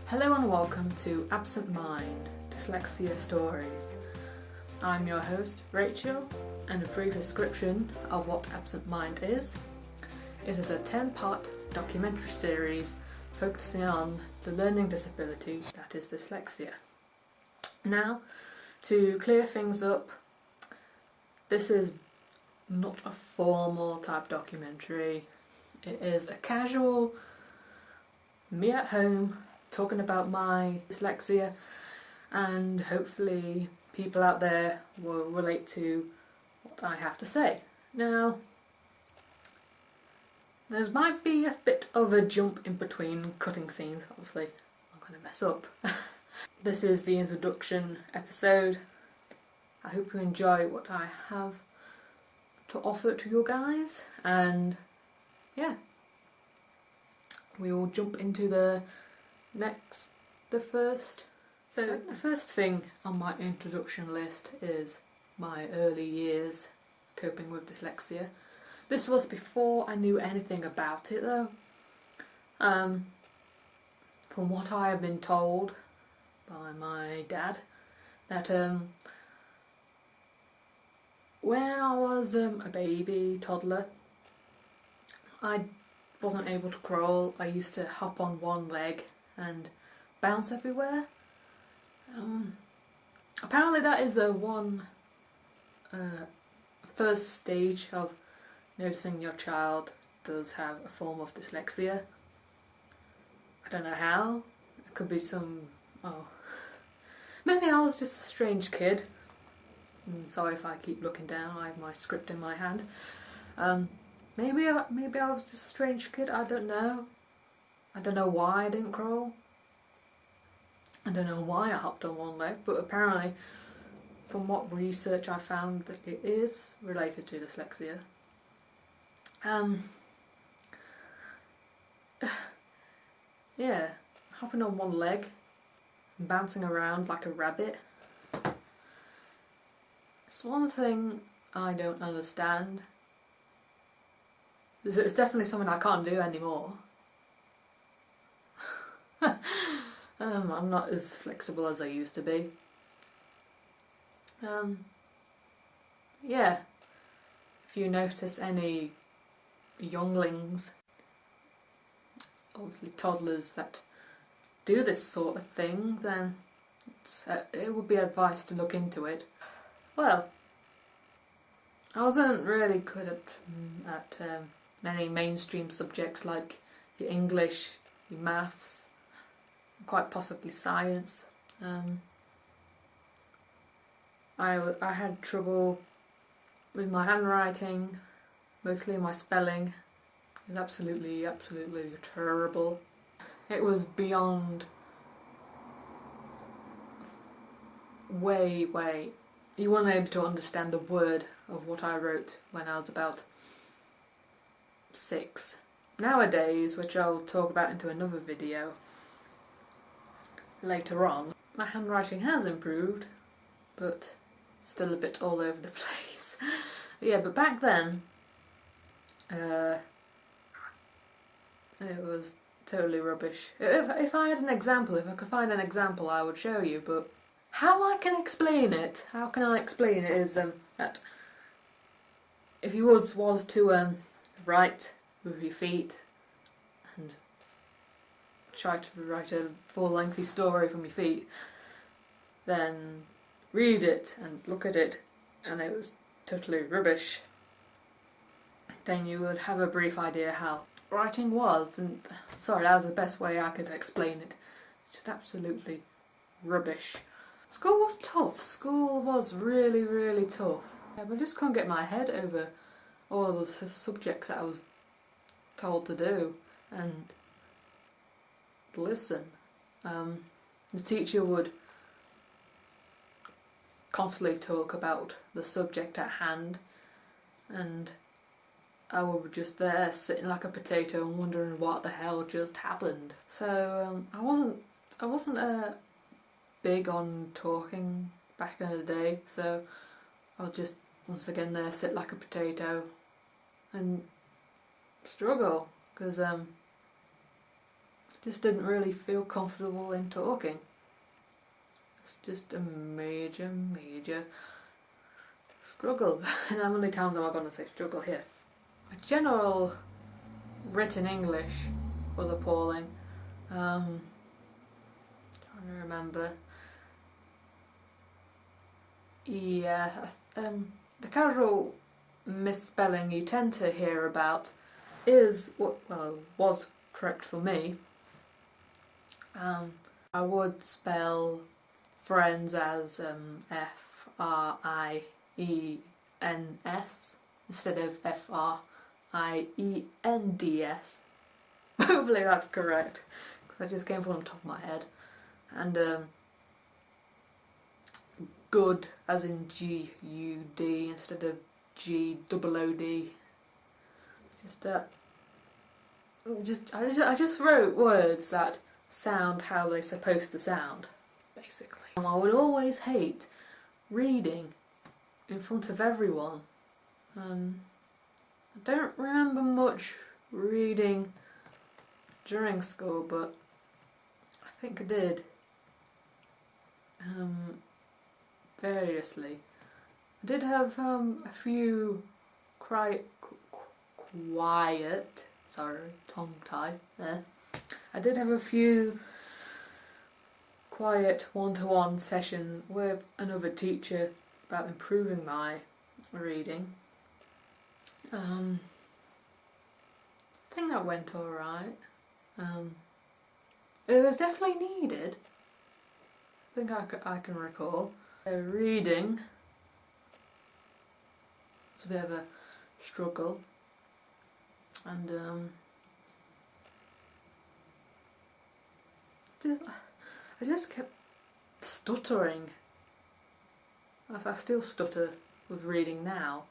Hello and welcome to Absent Mind, Dyslexia Stories. I'm your host, Rachel, and a brief description of what Absent Mind is. It is a 10-part documentary series focusing on the learning disability that is dyslexia. Now, to clear things up, this is not a formal type documentary. It is a casual, me at home, talking about my dyslexia, and hopefully people out there will relate to what I have to say. Now, there might be a bit of a jump in between cutting scenes, obviously I'm going to mess up. This is the introduction episode. I hope you enjoy what I have to offer to you guys, and yeah, we will jump into the first thing on my introduction list is my early years coping with dyslexia. This was before I knew anything about it though. From what I have been told by my dad, that when I was a baby, toddler, I wasn't able to crawl. I used to hop on one leg and bounce everywhere. Apparently that is one first stage of noticing your child does have a form of dyslexia. I don't know how. It could be maybe I was just a strange kid. Sorry if I keep looking down, I have my script in my hand. Maybe I was just a strange kid, I don't know. I don't know why I didn't crawl. I don't know why I hopped on one leg, but apparently from what research I found that it is related to dyslexia. Yeah, hopping on one leg and bouncing around like a rabbit. It's one thing I don't understand. It's definitely something I can't do anymore. I'm not as flexible as I used to be. Yeah, if you notice any younglings, obviously toddlers, that do this sort of thing, then it would be advice to look into it. Well, I wasn't really good at many mainstream subjects like your English, your maths, quite possibly science. I had trouble with my handwriting, mostly my spelling. It was absolutely terrible. It was beyond way. You weren't able to understand a word of what I wrote when I was about 6. Nowadays, which I'll talk about into another video later on, my handwriting has improved, but still a bit all over the place. Yeah, but back then, it was totally rubbish. If I had an example, if I could find an example, I would show you, but how I can explain it is that if you was to write with your feet and try to write a full lengthy story from your feet, then read it and look at it and it was totally rubbish, then you would have a brief idea how writing was, and sorry, that was the best way I could explain it. Just absolutely rubbish. School was tough. School was really tough. I just couldn't get my head over all the subjects that I was told to do and listen. The teacher would constantly talk about the subject at hand, and I was just there sitting like a potato and wondering what the hell just happened. So I wasn't big on talking back in the day, so I would just once again there sit like a potato and struggle, because just didn't really feel comfortable in talking. It's just a major struggle. And how many times am I going to say struggle here? My general written English was appalling. Trying to remember. Yeah, the casual misspelling you tend to hear about is what was correct for me. I would spell friends as F-R-I-E-N-S instead of F-R-I-E-N-D-S. Hopefully that's correct, because that just came from the top of my head. And good as in G-U-D instead of G-O-O-D. I just wrote words that sound how they're supposed to sound, basically. I would always hate reading in front of everyone. I don't remember much reading during school, but I think I did. Variously. I did have a few quiet, sorry, tongue tie there. I did have a few quiet one-to-one sessions with another teacher about improving my reading. I think that went alright. It was definitely needed. I think I can recall. Reading was a bit of a struggle, and I just kept stuttering. I still stutter with reading now.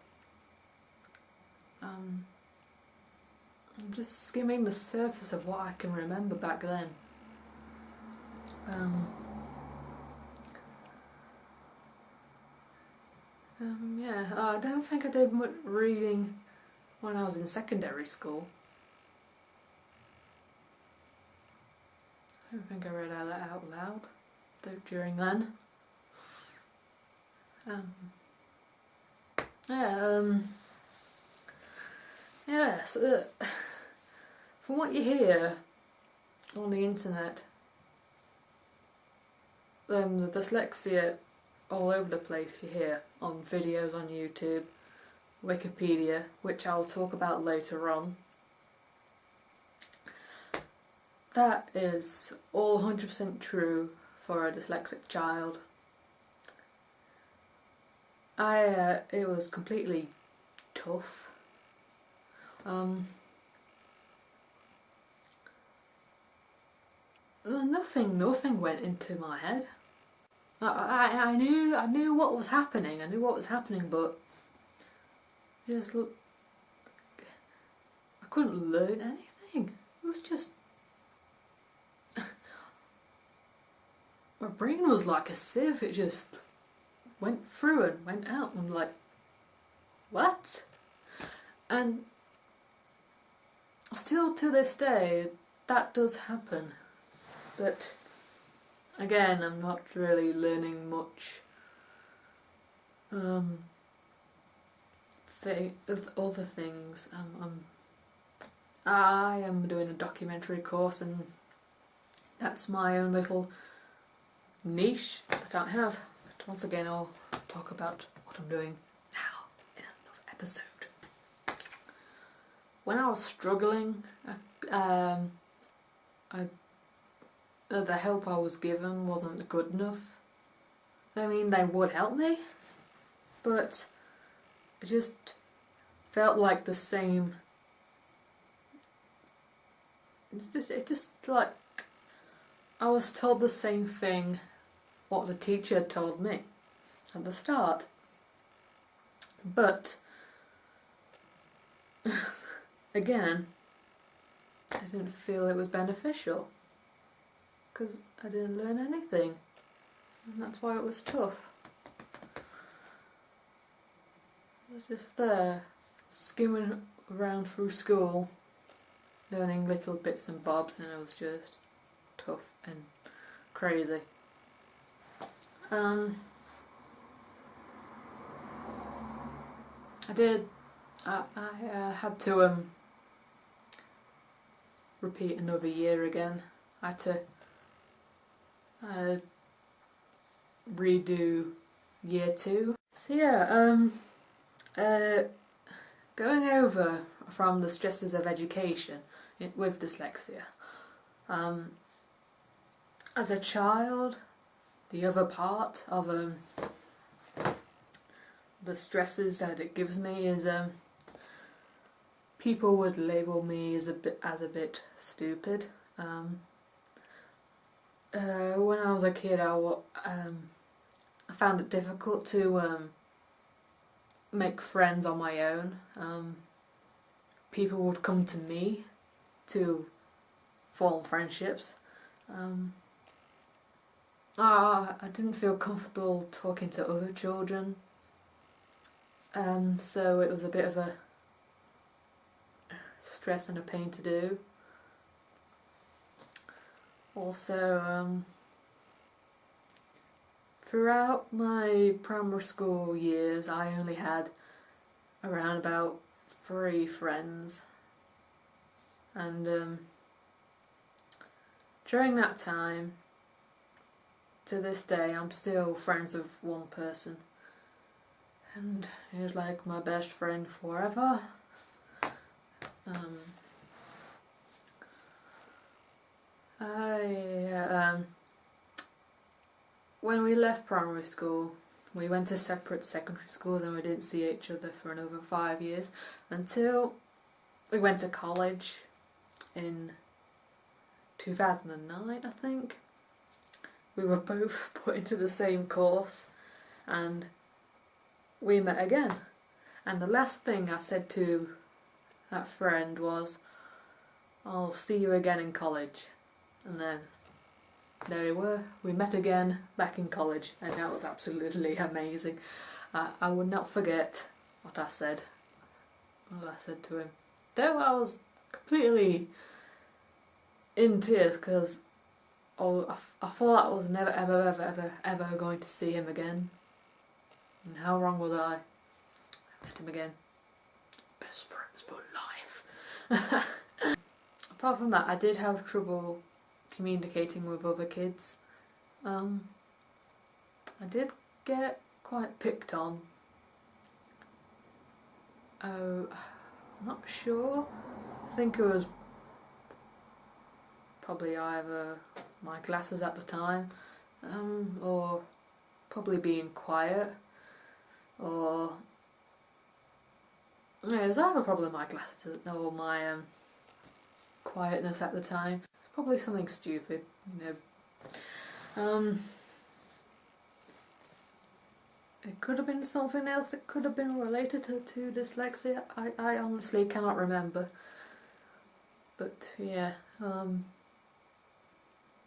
I'm just skimming the surface of what I can remember back then. Yeah, I don't think I did much reading when I was in secondary school. I don't think I read that out loud during then. Yeah, so from what you hear on the internet, the dyslexia all over the place you hear on videos on YouTube, Wikipedia, which I'll talk about later on. That is all 100% true for a dyslexic child. It was completely tough. Nothing went into my head. I knew what was happening. I knew what was happening, but just look, I couldn't learn anything. It was just my brain was like a sieve. It just went through and went out. And I'm like, what? And still to this day, that does happen. But again, I'm not really learning much other things. I am doing a documentary course, and that's my own little niche that I have. But once again, I'll talk about what I'm doing now in another episode. When I was struggling, the help I was given wasn't good enough. I mean, they would help me, but it just felt like the same. It just like I was told the same thing what the teacher told me at the start. But again, I didn't feel it was beneficial, because I didn't learn anything, and that's why it was tough. I was just there, skimming around through school, learning little bits and bobs, and it was just tough and crazy. I had to repeat another year again. I had to redo year 2. So yeah, going over from the stresses of education with dyslexia. As a child, the other part of the stresses that it gives me is people would label me as a bit stupid. When I was a kid, I found it difficult to make friends on my own. People would come to me to form friendships. I didn't feel comfortable talking to other children, so it was a bit of a stress and a pain to do. Also, throughout my primary school years, I only had around about 3 friends, and during that time, to this day, I'm still friends with one person, and he was like my best friend forever. When we left primary school, we went to separate secondary schools and we didn't see each other for another 5 years until we went to college in 2009, I think. We were both put into the same course and we met again. And the last thing I said to that friend was, "I'll see you again in college." And then there we were, we met again back in college, and that was absolutely amazing. I would not forget what I said to him. Though I was completely in tears because I thought I was never ever going to see him again. And how wrong was I? I met him again. Best friends for life. Apart from that, I did have trouble communicating with other kids. I did get quite picked on. I'm not sure. I think it was probably either my glasses at the time, or probably being quiet, or yeah, it was either probably my glasses or my quietness at the time. It's probably something stupid, you know. It could have been something else. It could have been related to dyslexia. I honestly cannot remember. But yeah,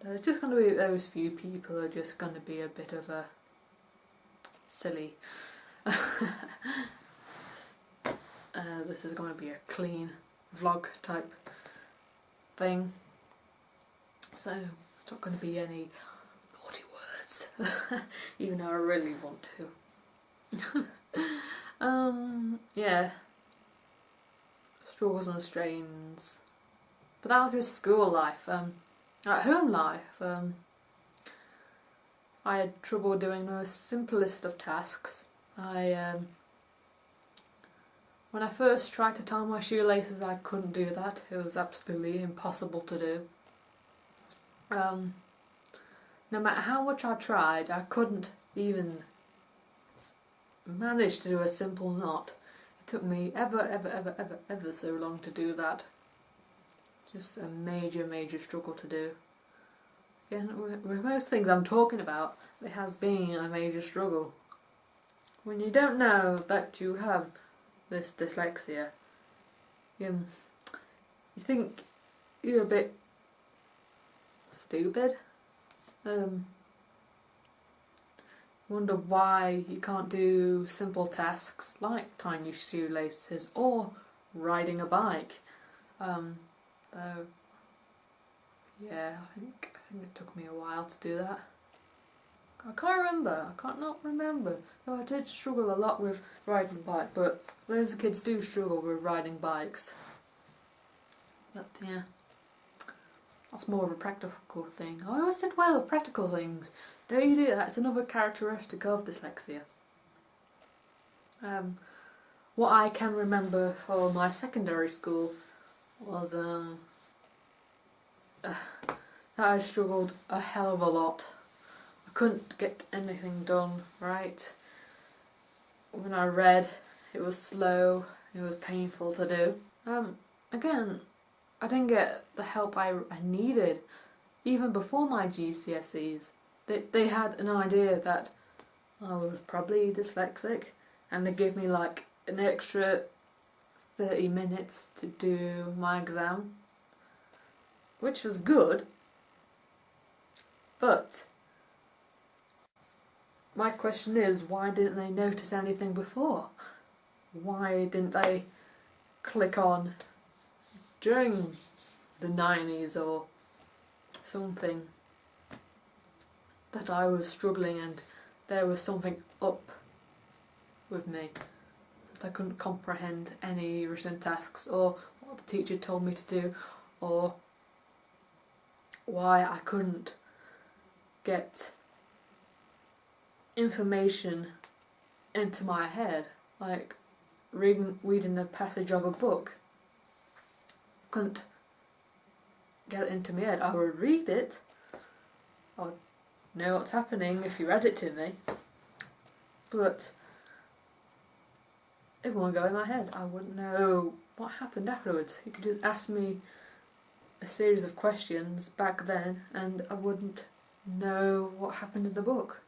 there's just going to be those few people are just going to be a bit of a silly. This is going to be a clean vlog type thing, so it's not going to be any naughty words, even though I really want to. Yeah, struggles and strains. But that was just school life. At home life, I had trouble doing the simplest of tasks. When I first tried to tie my shoelaces, I couldn't do that. It was absolutely impossible to do. No matter how much I tried, I couldn't even manage to do a simple knot. It took me ever so long to do that. Just a major struggle to do. Again, with most things I'm talking about, it has been a major struggle. When you don't know that you have this dyslexia, you think you're a bit stupid. Wonder why you can't do simple tasks like tying your shoelaces or riding a bike. though. Yeah, I think it took me a while to do that. I can't remember. I can't not remember. Though I did struggle a lot with riding a bike, but loads of kids do struggle with riding bikes. But yeah, that's more of a practical thing. I always did well with practical things. Don't you do that? It's another characteristic of dyslexia. What I can remember for my secondary school was that I struggled a hell of a lot. I couldn't get anything done right. When I read, it was slow, it was painful to do. Again, I didn't get the help I needed. Even before my GCSEs, they had an idea that I was probably dyslexic, and they gave me like an extra 30 minutes to do my exam, which was good, but my question is, why didn't they notice anything before? Why didn't they click on during the 90s or something that I was struggling and there was something up with me? I couldn't comprehend any written tasks or what the teacher told me to do, or why I couldn't get information into my head, like reading a passage of a book. Couldn't get it into my head. I would read it, I would know what's happening if you read it to me, but it wouldn't go in my head. I wouldn't know what happened afterwards. You could just ask me a series of questions back then and I wouldn't know what happened in the book.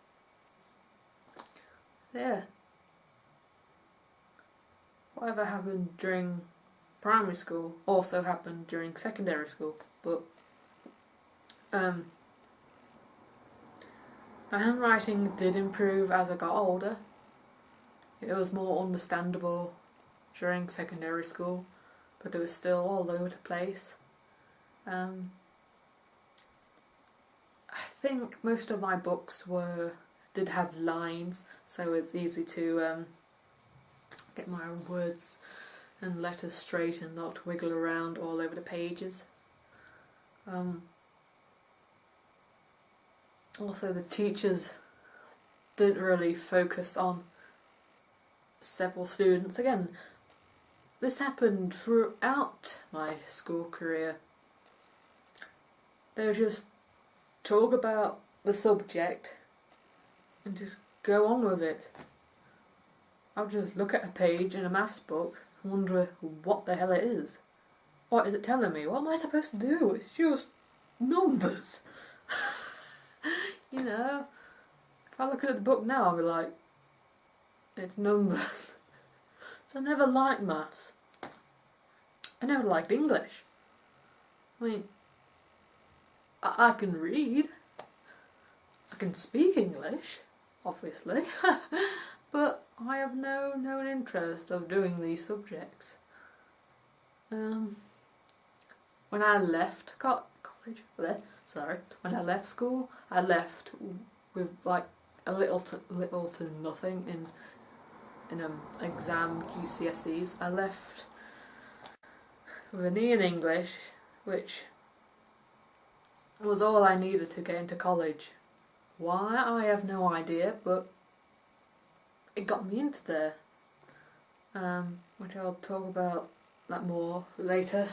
Yeah. Whatever happened during primary school also happened during secondary school, but my handwriting did improve as I got older. It was more understandable during secondary school, but it was still all over the place. I think most of my books did have lines, so it's easy to get my words and letters straight and not wiggle around all over the pages. Also, the teachers didn't really focus on several students. Again, this happened throughout my school career. They would just talk about the subject and just go on with it. I would just look at a page in a maths book and wonder what the hell it is. What is it telling me? What am I supposed to do? It's just numbers. You know, if I look at the book now, I'll be like, it's numbers. So I never liked maths. I never liked English. I mean, I can read. I can speak English, obviously. But I have no interest of doing these subjects. When I left college, when I left school, I left with like a little to nothing in exam GCSEs. I left with an E in English, which was all I needed to get into college. Why, I have no idea, but it got me into there, which I'll talk about that more later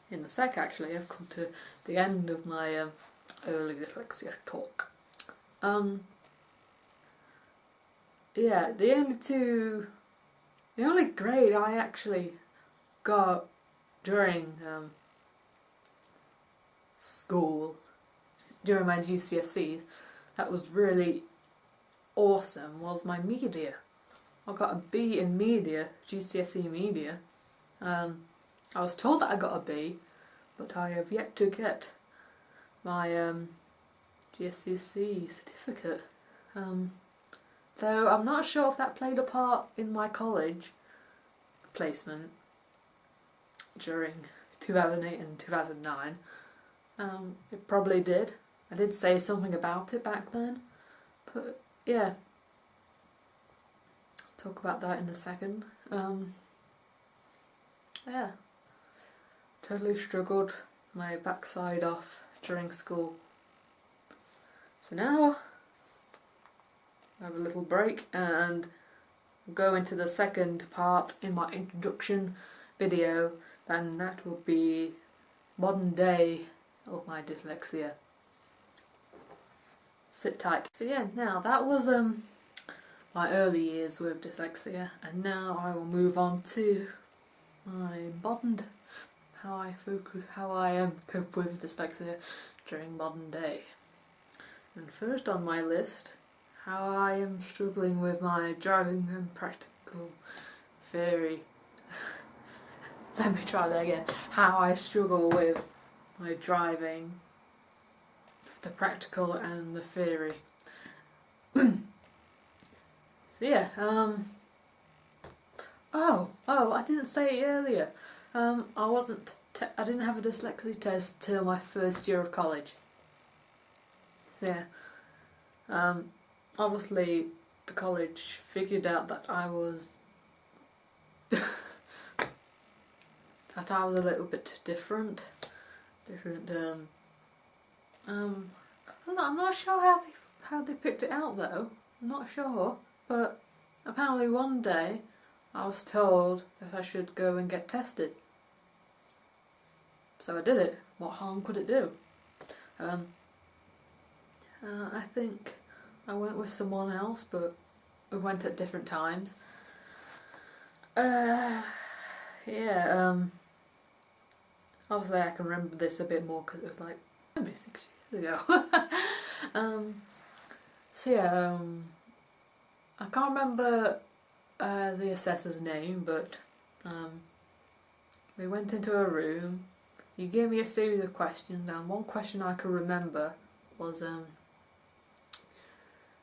in a sec. Actually, I've come to the end of my early dyslexia talk. Yeah, the only grade I actually got during school, during my GCSEs, that was really awesome, was my media. I got a B in media, GCSE media. I was told that I got a B, but I have yet to get my GCSE certificate. Though I'm not sure if that played a part in my college placement during 2008 and 2009. It probably did. I did say something about it back then, but yeah, talk about that in a second. Yeah, totally struggled my backside off during school. So now I have a little break and go into the second part in my introduction video, and that will be modern day of my dyslexia. Sit tight. So yeah, now that was my early years with dyslexia, and now I will move on to my modern, how I cope with dyslexia during modern day. And first on my list, how I am struggling with my driving and practical theory. Let me try that again. How I struggle with my driving, the practical and the theory. So yeah, I didn't say it earlier. I didn't have a dyslexia test till my first year of college. So yeah, obviously the college figured out that I was a little bit different. I'm not sure how they picked it out though. I'm not sure, but apparently one day I was told that I should go and get tested. So I did it. What harm could it do? I think I went with someone else, but we went at different times. Obviously I can remember this a bit more because it was like maybe 6 years ago. I can't remember the assessor's name, but we went into a room. He gave me a series of questions, and one question I could remember was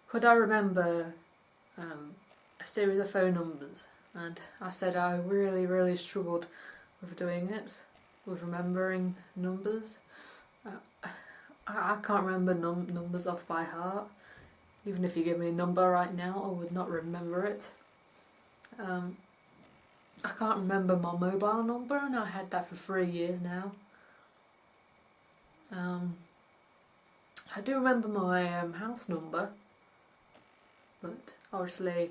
could I remember a series of phone numbers? And I said I really struggled with doing it, with remembering numbers. I can't remember numbers off by heart. Even if you give me a number right now, I would not remember it. I can't remember my mobile number, and I had that for 3 years now. I do remember my house number, but obviously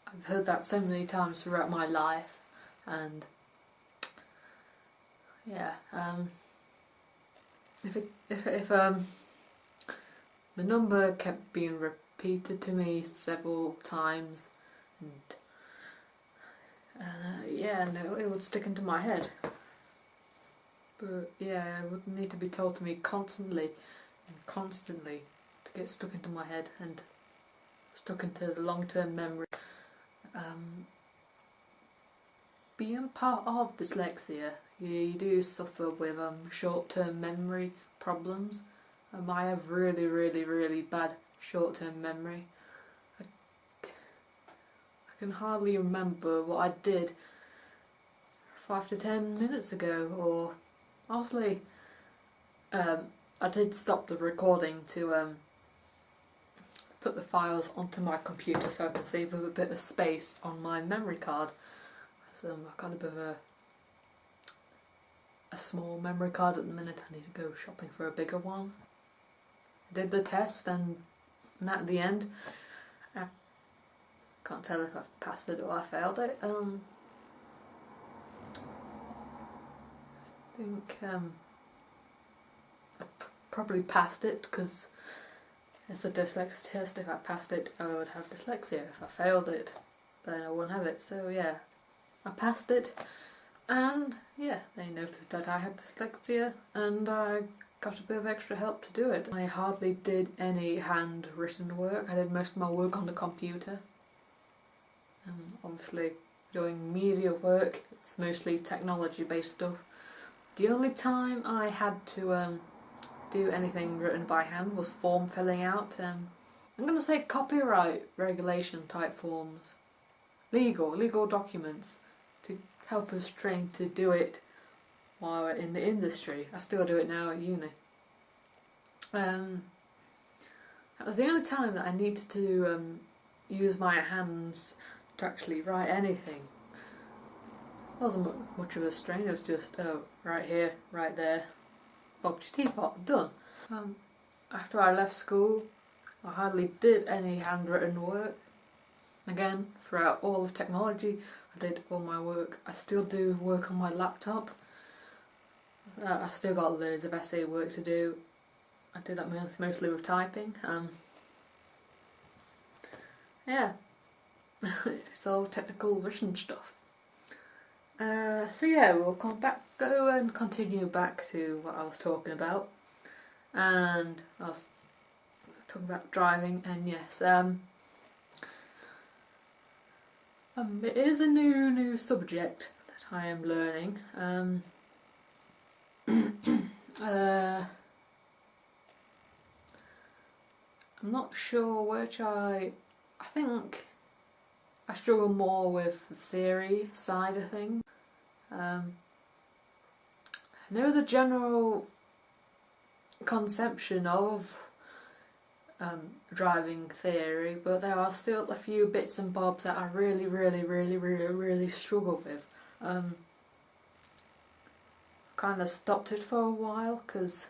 I've heard that so many times throughout my life, and yeah, if the number kept being repeated to me several times, and it would stick into my head. But yeah, it would need to be told to me constantly to get stuck into my head and stuck into the long-term memory. Being part of dyslexia, you do suffer with short-term memory problems. I have really bad short-term memory. I can hardly remember what I did 5 to 10 minutes ago, or obviously I did stop the recording to put the files onto my computer so I can save a bit of space on my memory card. So I've got a bit of a small memory card at the minute. I need to go shopping for a bigger one. I did the test, and at the end, I can't tell if I've passed it or I failed it. I think I probably passed it because it's a dyslexia test. If I passed it, I would have dyslexia. If I failed it, then I wouldn't have it. So yeah, I passed it, and yeah, they noticed that I had dyslexia, and I got a bit of extra help to do it. I hardly did any handwritten work. I did most of my work on the computer. Obviously, doing media work, it's mostly technology-based stuff. The only time I had to do anything written by hand was form filling out. I'm going to say copyright regulation type forms. Legal documents to help us train to do it while we're in the industry. I still do it now at uni. That was the only time that I needed to use my hands to actually write anything. It wasn't much of a strain, it was just, oh, right here, right there, Bob's your teapot, done. After I left school, I hardly did any handwritten work. Again, throughout all of technology, I did all my work. I still do work on my laptop. I still got loads of essay work to do. I do that mostly with typing. Yeah, it's all technical written stuff. So yeah, we'll go and continue back to what I was talking about. And I was talking about driving, and yes, it is a new subject that I am learning. I'm not sure which I think I struggle more with the theory side of things. I know the general conception of driving theory, but there are still a few bits and bobs that I really struggle with. Kind of stopped it for a while because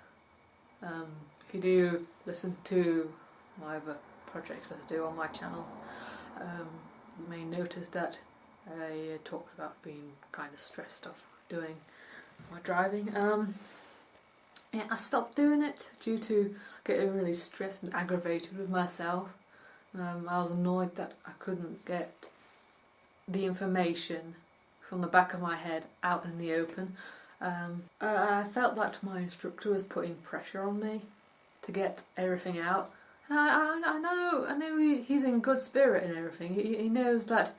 if you do listen to my other projects that I do on my channel, you may notice that I talked about being kind of stressed off doing my driving. Yeah, I stopped doing it due to getting really stressed and aggravated with myself. I was annoyed that I couldn't get the information from the back of my head out in the open. I felt that my instructor was putting pressure on me to get everything out. And I know he's in good spirit and everything. He knows that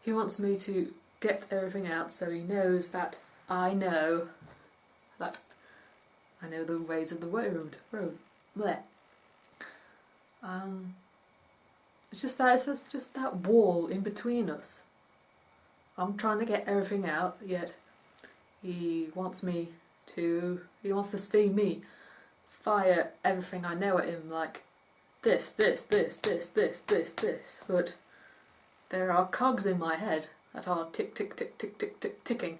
he wants me to get everything out, so he knows that I know the ways of the road. Bleh. It's just that wall in between us. I'm trying to get everything out, yet he wants to see me fire everything I know at him, like this, but there are cogs in my head that are tick tick tick tick tick tick ticking,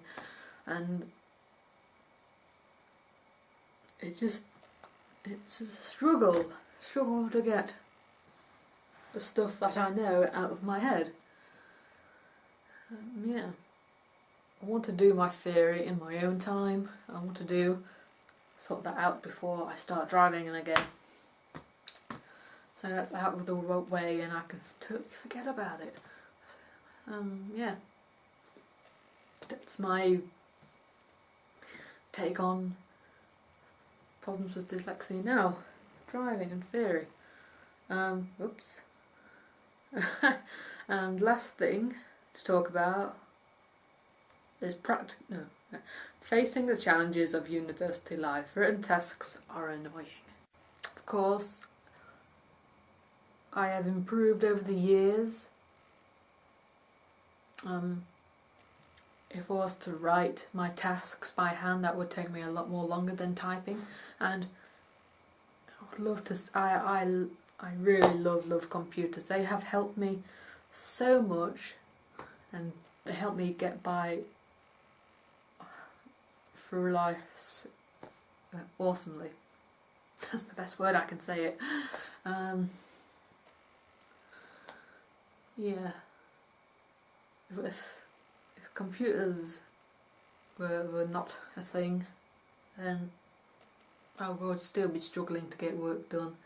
and it's a struggle to get the stuff that I know out of my head. Yeah, I want to do my theory in my own time. I want to sort that out before I start driving again, so that's out of the way and I can totally forget about it. Yeah, that's my take on problems with dyslexia now, driving and theory. Oops. And last thing to talk about is facing the challenges of university life. Written tasks are annoying. Of course, I have improved over the years. If I was to write my tasks by hand, that would take me a lot more longer than typing, and I would love to. I really love computers. They have helped me so much, and they help me get by through life awesomely. That's the best word I can say it. Yeah. If computers were not a thing, then I would still be struggling to get work done.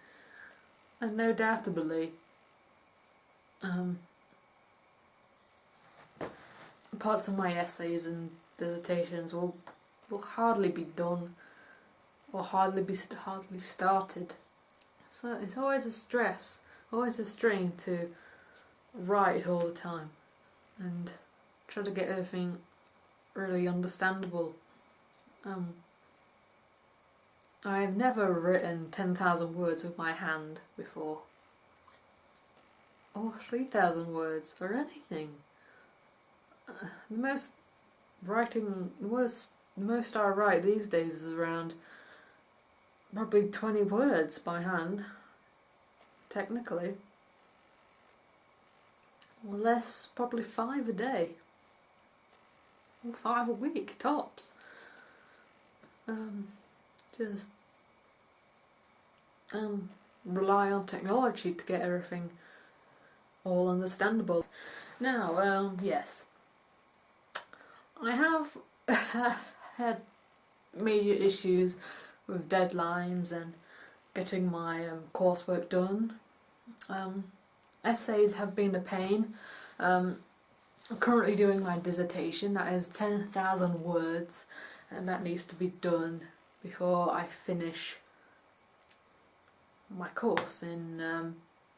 And no doubtably, parts of my essays and dissertations will hardly be done, or hardly started. So it's always a stress, always a strain to write all the time and try to get everything really understandable. I've never written 10,000 words with my hand before, or 3,000 words, or anything. The worst the most I write these days is around probably 20 words by hand, technically. Or less, probably 5 a day. Or 5 a week, tops. Just rely on technology to get everything all understandable. Now, yes, I have had major issues with deadlines and getting my coursework done. Essays have been a pain. I'm currently doing my dissertation, that is 10,000 words, and that needs to be done before I finish my course in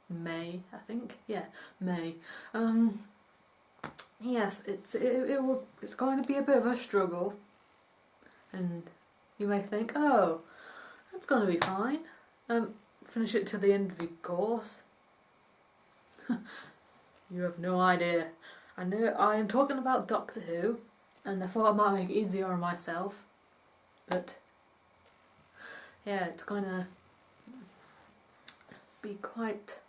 May, I think. Yeah, May. Yes, it's going to be a bit of a struggle, and you may think, oh, that's going to be fine. Finish it to the end of your course. You have no idea. I know I am talking about Doctor Who, and I thought I might make it easier on myself, but yeah, it's going to be quite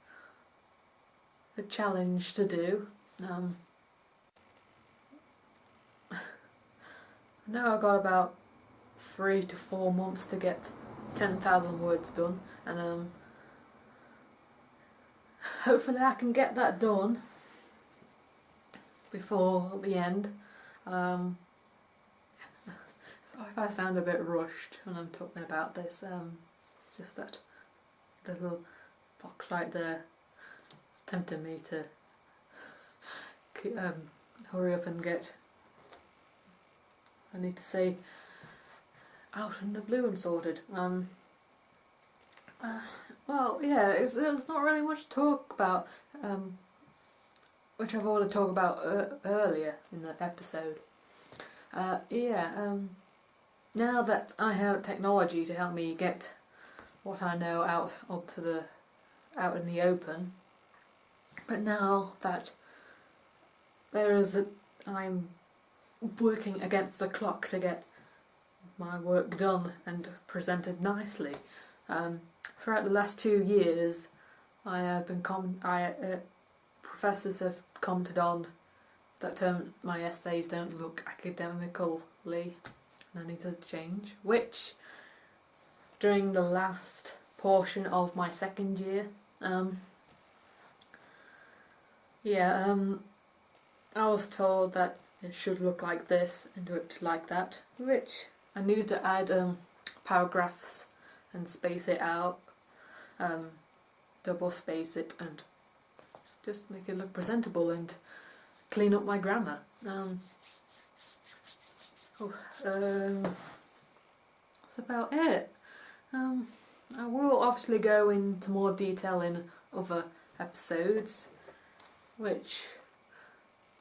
a challenge to do. I know I got about 3 to 4 months to get 10,000 words done, and hopefully I can get that done before the end. Sorry if I sound a bit rushed when I'm talking about this. It's just that little box right there is tempting me to hurry up and get, I need to say, out in the blue and sorted. Well, yeah, there's not really much to talk about, which I've already talked about earlier in the episode. Now that I have technology to help me get what I know out in the open, but now that I'm working against the clock to get my work done and presented nicely. Throughout the last 2 years, I have been professors have commented on that my essays don't look academically, and I need to change. Which, during the last portion of my second year, I was told that it should look like this and look like that, which I needed to add paragraphs and space it out, double space it, and just make it look presentable and clean up my grammar. That's about it. I will obviously go into more detail in other episodes, which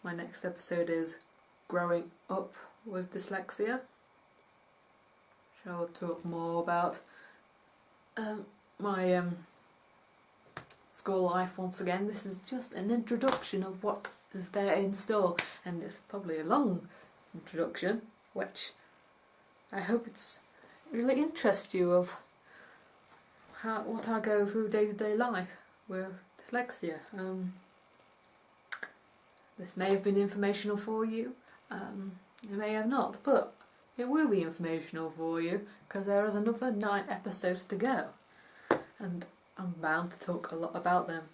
my next episode is growing up with dyslexia. I'll talk more about my school life once again. This is just an introduction of what is there in store, and it's probably a long introduction, which I hope it's really interests you of what I go through day-to-day life with dyslexia. This may have been informational for you, it may have not, but it will be informational for you because there is another 9 episodes to go, and I'm bound to talk a lot about them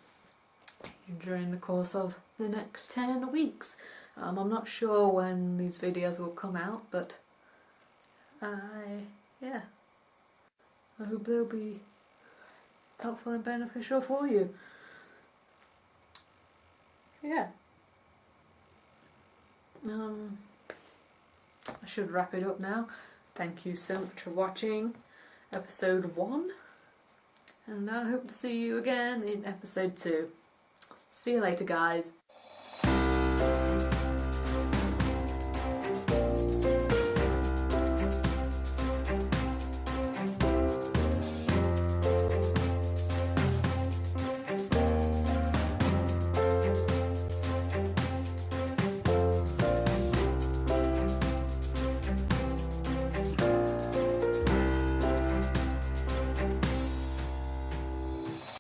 during the course of the next 10 weeks. I'm not sure when these videos will come out, but I hope they'll be helpful and beneficial for you. Yeah. I should wrap it up now. Thank you so much for watching episode 1, and I hope to see you again in episode 2. See you later, guys.